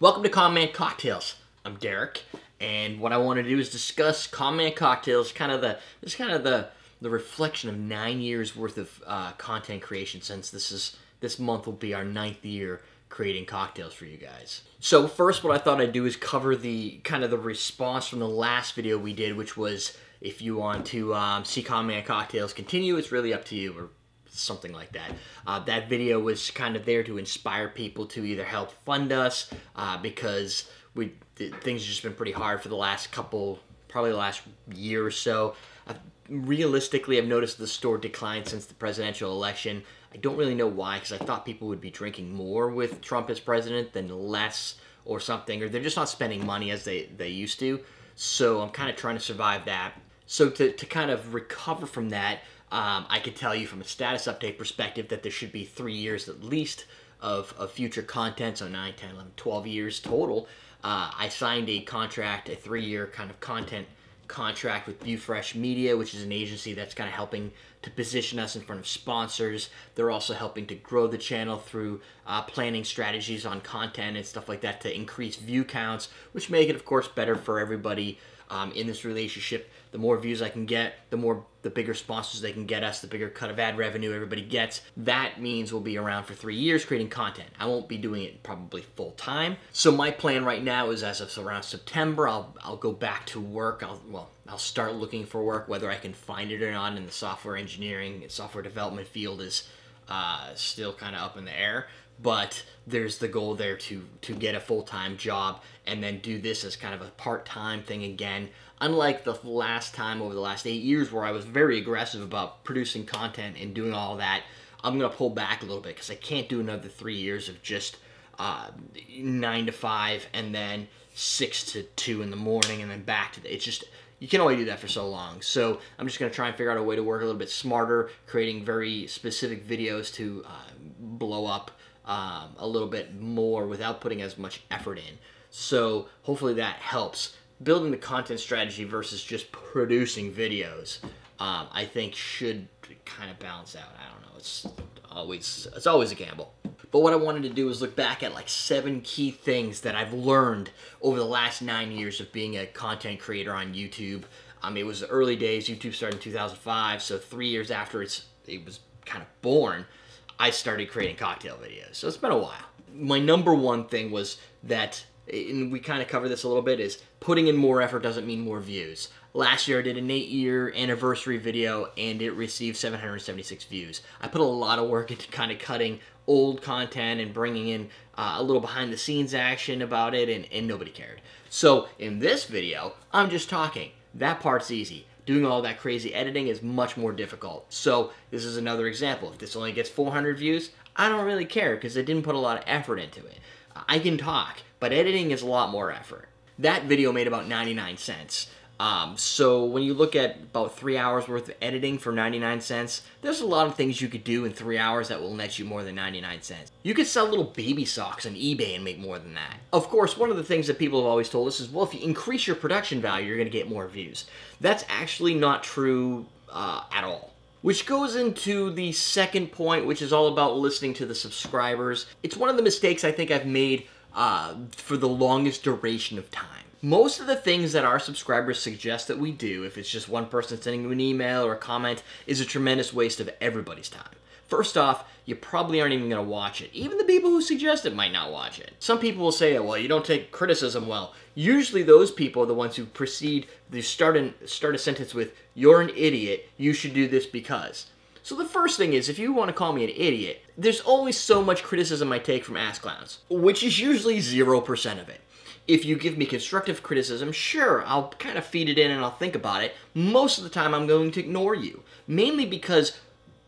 Welcome to Common Cocktails. I'm Derek, and what I want to do is discuss Common Cocktails, the reflection of 9 years worth of content creation, since this month will be our 9th year creating cocktails for you guys. So first, what I thought I'd do is cover the response from the last video we did, which was if you want to see Common Cocktails continue, it's really up to you, or something like that. That video was kind of there to inspire people to either help fund us, because things have just been pretty hard for the last probably the last year or so. Realistically, I've noticed the store declined since the presidential election. I don't really know why, because I thought people would be drinking more with Trump as president than less or something, or they're just not spending money as they used to. So I'm kind of trying to survive that. So to kind of recover from that, I could tell you from a status update perspective that there should be 3 years at least of future content, so 9, 10, 11, 12 years total. I signed a contract, a 3-year kind of content contract with Viewfresh Media, which is an agency that's kind of helping to position us in front of sponsors. They're also helping to grow the channel through planning strategies on content and stuff like that to increase view counts, which make it, of course, better for everybody in this relationship. The more views I can get, the bigger sponsors they can get us, the bigger cut of ad revenue everybody gets. That means we'll be around for 3 years creating content. I won't be doing it probably full time. So my plan right now is, as of around September, I'll go back to work. I'll start looking for work. Whether I can find it or not in the software engineering and software development field is still kind of up in the air. But there's the goal there to get a full-time job and then do this as kind of a part-time thing again. Unlike the last time over the last 8 years where I was very aggressive about producing content and doing all that, I'm going to pull back a little bit because I can't do another 3 years of just 9 to 5 and then 6 to 2 in the morning and then back to it's just, you can only do that for so long. So I'm just going to try and figure out a way to work a little bit smarter, creating very specific videos to blow up a little bit more without putting as much effort in. So hopefully that helps. Building the content strategy versus just producing videos, I think should kind of balance out. I don't know. It's always a gamble. But what I wanted to do is look back at like 7 key things that I've learned over the last 9 years of being a content creator on YouTube. It was the early days. YouTube started in 2005, so 3 years after it was kind of born, I started creating cocktail videos. So it's been a while. My number one thing was that, and we kind of covered this a little bit, is putting in more effort doesn't mean more views. Last year I did an 8-year anniversary video and it received 776 views. I put a lot of work into kind of cutting old content and bringing in a little behind the scenes action about it, and nobody cared. So in this video, I'm just talking. That part's easy. Doing all that crazy editing is much more difficult. So this is another example. If this only gets 400 views, I don't really care because I didn't put a lot of effort into it. I can talk, but editing is a lot more effort. That video made about 99 cents. So when you look at about 3 hours worth of editing for 99 cents, there's a lot of things you could do in 3 hours that will net you more than 99 cents. You could sell little baby socks on eBay and make more than that. Of course, one of the things that people have always told us is, well, if you increase your production value, you're going to get more views. That's actually not true at all. Which goes into the second point, which is all about listening to the subscribers. It's one of the mistakes I think I've made for the longest duration of time. Most of the things that our subscribers suggest that we do, if it's just one person sending you an email or a comment, is a tremendous waste of everybody's time. First off, you probably aren't even going to watch it. Even the people who suggest it might not watch it. Some people will say, well, you don't take criticism well. Usually those people are the ones who start a sentence with, you're an idiot, you should do this because. So the first thing is, if you want to call me an idiot, there's only so much criticism I take from ass clowns, which is usually 0% of it. If you give me constructive criticism, sure, I'll kind of feed it in and I'll think about it. Most of the time I'm going to ignore you, mainly because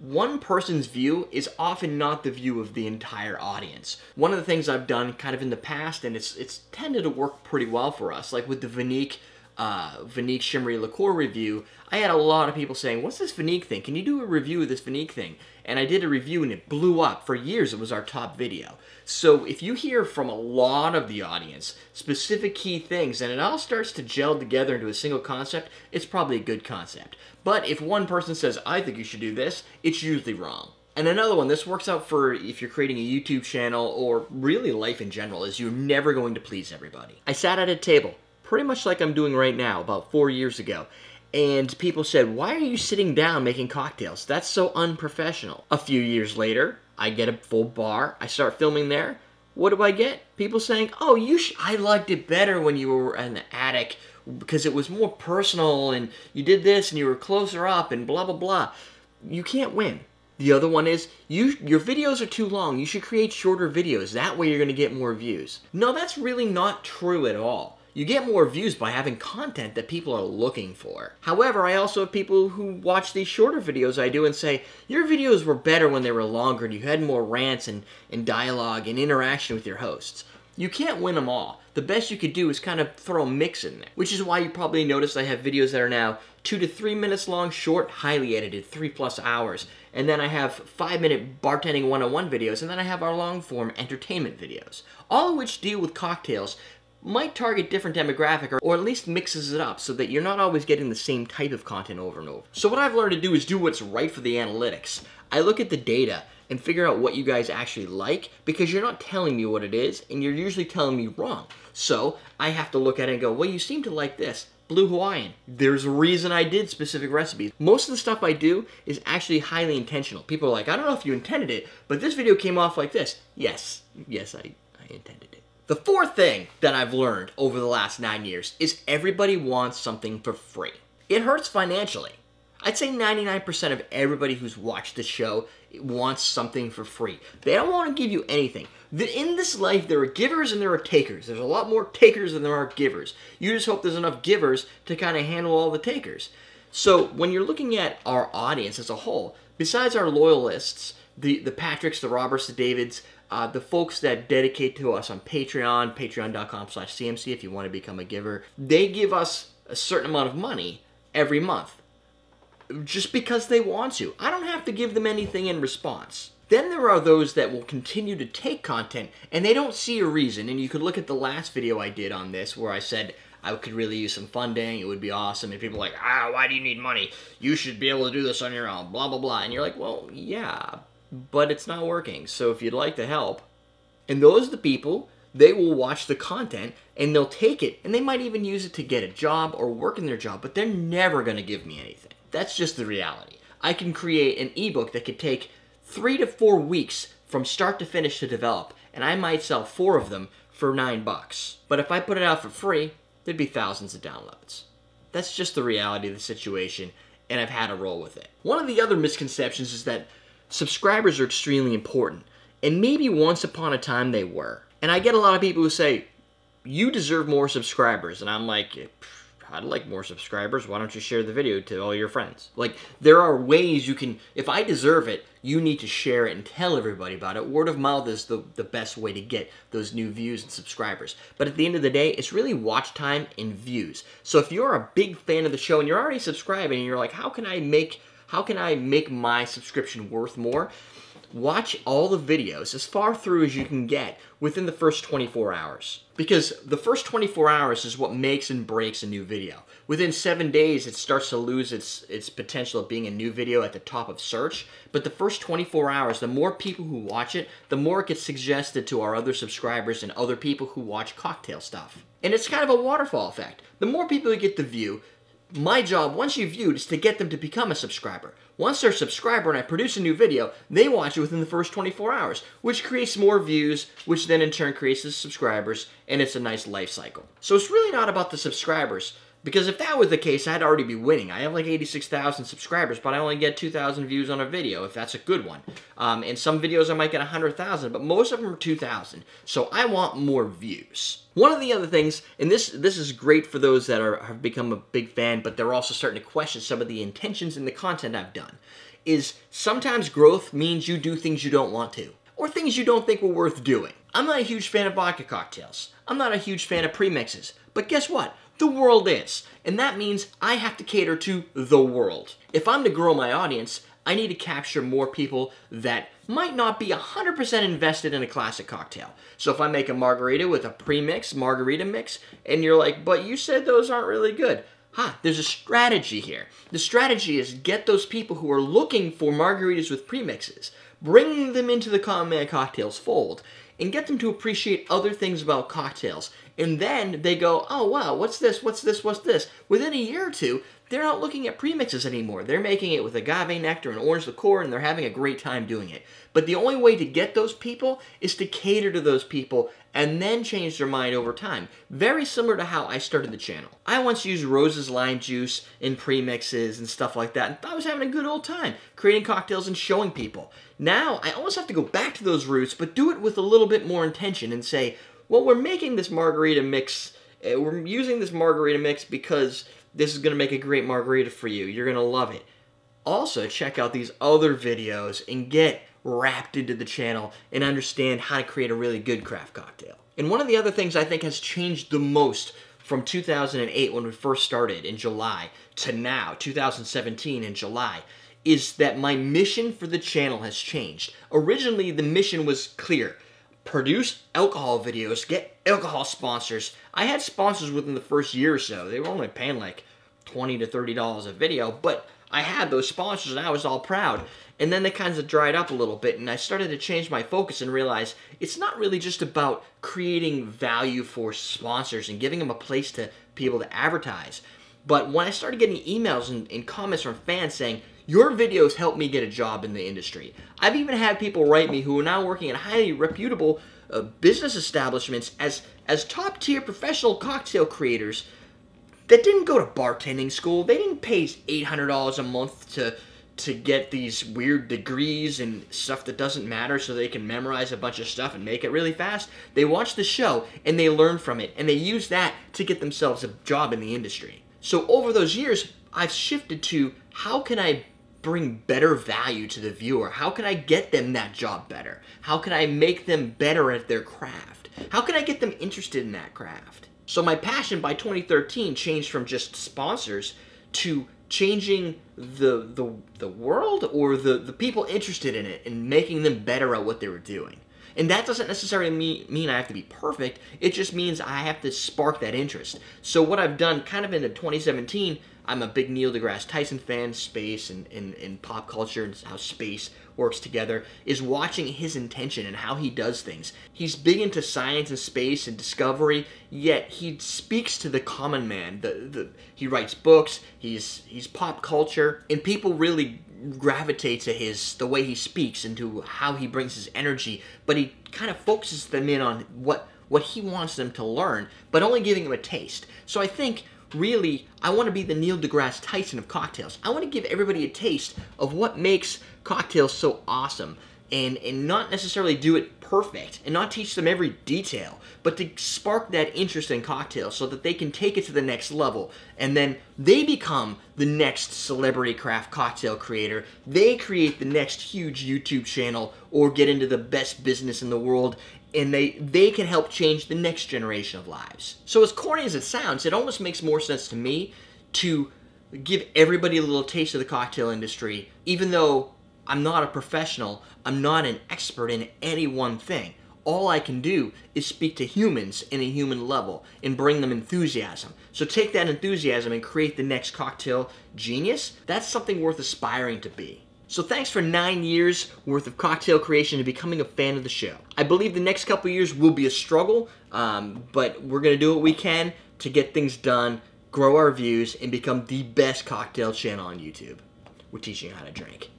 one person's view is often not the view of the entire audience. One of the things I've done kind of in the past, and it's tended to work pretty well for us, like with the Vinique Shimmery Liqueur review, I had a lot of people saying, what's this Vinique thing? Can you do a review of this Vinique thing? And I did a review and it blew up. For years, it was our top video. So if you hear from a lot of the audience specific key things and it all starts to gel together into a single concept, it's probably a good concept. But if one person says, I think you should do this, it's usually wrong. And another one, this works out for if you're creating a YouTube channel or really life in general, is you're never going to please everybody. I sat at a table, pretty much like I'm doing right now, about 4 years ago. And people said, why are you sitting down making cocktails? That's so unprofessional. A few years later, I get a full bar. I start filming there. What do I get? People saying, oh, I liked it better when you were in the attic because it was more personal and you did this and you were closer up and blah, blah, blah. You can't win. The other one is, your videos are too long. You should create shorter videos. That way you're going to get more views. No, that's really not true at all. You get more views by having content that people are looking for. However, I also have people who watch these shorter videos I do and say, your videos were better when they were longer and you had more rants and dialogue and interaction with your hosts. You can't win them all. The best you could do is kind of throw a mix in there. Which is why you probably noticed I have videos that are now 2 to 3 minutes long, short, highly edited, 3+ hours. And then I have 5-minute bartending 101 videos, and then I have our long-form entertainment videos. All of which deal with cocktails, might target different demographic or at least mixes it up so that you're not always getting the same type of content over and over. So what I've learned to do is do what's right for the analytics. I look at the data and figure out what you guys actually like because you're not telling me what it is and you're usually telling me wrong. So I have to look at it and go, well, you seem to like this. Blue Hawaiian. There's a reason I did specific recipes. Most of the stuff I do is actually highly intentional. People are like, I don't know if you intended it, but this video came off like this. Yes, I intended it. The fourth thing that I've learned over the last 9 years is everybody wants something for free. It hurts financially. I'd say 99% of everybody who's watched the show wants something for free. They don't want to give you anything. In this life, there are givers and there are takers. There's a lot more takers than there are givers. You just hope there's enough givers to kind of handle all the takers. So when you're looking at our audience as a whole, besides our loyalists, the Patricks, the Roberts, the Davids, the folks that dedicate to us on Patreon, patreon.com/CMC if you want to become a giver, they give us a certain amount of money every month just because they want to. I don't have to give them anything in response. Then there are those that will continue to take content and they don't see a reason. And you could look at the last video I did on this where I said I could really use some funding, it would be awesome. And people are like, why do you need money? You should be able to do this on your own, blah, blah, blah. And you're like, well, yeah, but it's not working. So if you'd like to help, and those are the people, they will watch the content and they'll take it and they might even use it to get a job or work in their job, but they're never going to give me anything. That's just the reality. I can create an ebook that could take 3 to 4 weeks from start to finish to develop, and I might sell 4 of them for $9. But if I put it out for free, there'd be thousands of downloads. That's just the reality of the situation, and I've had to roll with it. One of the other misconceptions is that subscribers are extremely important, and maybe once upon a time they were. And I get a lot of people who say, you deserve more subscribers, and I'm like, I'd like more subscribers. Why don't you share the video to all your friends? Like, there are ways you can, if I deserve it, you need to share it and tell everybody about it. Word of mouth is the best way to get those new views and subscribers. But at the end of the day, it's really watch time and views. So if you're a big fan of the show and you're already subscribing and you're like, how can I make my subscription worth more? Watch all the videos as far through as you can get within the first 24 hours. Because the first 24 hours is what makes and breaks a new video. Within 7 days, it starts to lose its potential of being a new video at the top of search. But the first 24 hours, the more people who watch it, the more it gets suggested to our other subscribers and other people who watch cocktail stuff. And it's kind of a waterfall effect. The more people you get to view, my job, once you've viewed, is to get them to become a subscriber. Once they're a subscriber and I produce a new video, they watch it within the first 24 hours, which creates more views, which then in turn creates the subscribers, and it's a nice life cycle. So it's really not about the subscribers, because if that was the case, I'd already be winning. I have like 86,000 subscribers, but I only get 2,000 views on a video, if that's a good one. And some videos I might get 100,000, but most of them are 2,000. So I want more views. One of the other things, and this is great for those that have become a big fan, but they're also starting to question some of the intentions in the content I've done, is sometimes growth means you do things you don't want to, or things you don't think were worth doing. I'm not a huge fan of vodka cocktails. I'm not a huge fan of premixes. But guess what? The world is. And that means I have to cater to the world. If I'm to grow my audience, I need to capture more people that might not be 100% invested in a classic cocktail. So if I make a margarita with a premix, margarita mix, and you're like, but you said those aren't really good. There's a strategy here. The strategy is get those people who are looking for margaritas with premixes, bring them into the Common Man Cocktails fold and get them to appreciate other things about cocktails. And then they go, oh wow, what's this, what's this, what's this? Within a year or two, they're not looking at premixes anymore. They're making it with agave nectar and orange liqueur, and they're having a great time doing it. But the only way to get those people is to cater to those people and then change their mind over time. Very similar to how I started the channel. I once used Rose's lime juice in premixes and stuff like that, and I was having a good old time creating cocktails and showing people. Now, I almost have to go back to those roots, but do it with a little bit more intention and say, well, we're making this margarita mix, we're using this margarita mix because this is going to make a great margarita for you. You're going to love it. Also, check out these other videos and get wrapped into the channel and understand how to create a really good craft cocktail. And one of the other things I think has changed the most from 2008 when we first started in July to now, 2017 in July, is that my mission for the channel has changed. Originally, the mission was clear. Produce alcohol videos, get alcohol sponsors. I had sponsors within the first year or so. They were only paying like $20 to $30 a video, but I had those sponsors and I was all proud. And then they kind of dried up a little bit, and I started to change my focus and realize it's not really just about creating value for sponsors and giving them a place to be able to advertise. But when I started getting emails and comments from fans saying, your videos helped me get a job in the industry. I've even had people write me who are now working in highly reputable business establishments as top-tier professional cocktail creators that didn't go to bartending school. They didn't pay $800 a month to get these weird degrees and stuff that doesn't matter so they can memorize a bunch of stuff and make it really fast. They watch the show and they learn from it, and they use that to get themselves a job in the industry. So over those years, I've shifted to how can I bring better value to the viewer? How can I get them that job better? How can I make them better at their craft? How can I get them interested in that craft? So my passion by 2013 changed from just sponsors to changing the world or the people interested in it and making them better at what they were doing. And that doesn't necessarily mean I have to be perfect. It just means I have to spark that interest. So what I've done kind of into 2017, I'm a big Neil deGrasse Tyson fan, space and pop culture and how space works together, is watching his intention and how he does things. He's big into science and space and discovery, yet he speaks to the common man. He writes books, he's pop culture, and people really gravitate to the way he speaks and to how he brings his energy, but he kind of focuses them in on what he wants them to learn, but only giving them a taste. So I think really, I want to be the Neil deGrasse Tyson of cocktails. I want to give everybody a taste of what makes cocktails so awesome, and not necessarily do it perfect, and not teach them every detail, but to spark that interest in cocktails so that they can take it to the next level, and then they become the next celebrity craft cocktail creator. They create the next huge YouTube channel or get into the best business in the world, and they can help change the next generation of lives. So as corny as it sounds, it almost makes more sense to me to give everybody a little taste of the cocktail industry, even though I'm not a professional, I'm not an expert in any one thing. All I can do is speak to humans in a human level and bring them enthusiasm. So take that enthusiasm and create the next cocktail genius. That's something worth aspiring to be. So thanks for 9 years worth of cocktail creation and becoming a fan of the show. I believe the next couple years will be a struggle, but we're going to do what we can to get things done, grow our views, and become the best cocktail channel on YouTube. We're teaching you how to drink.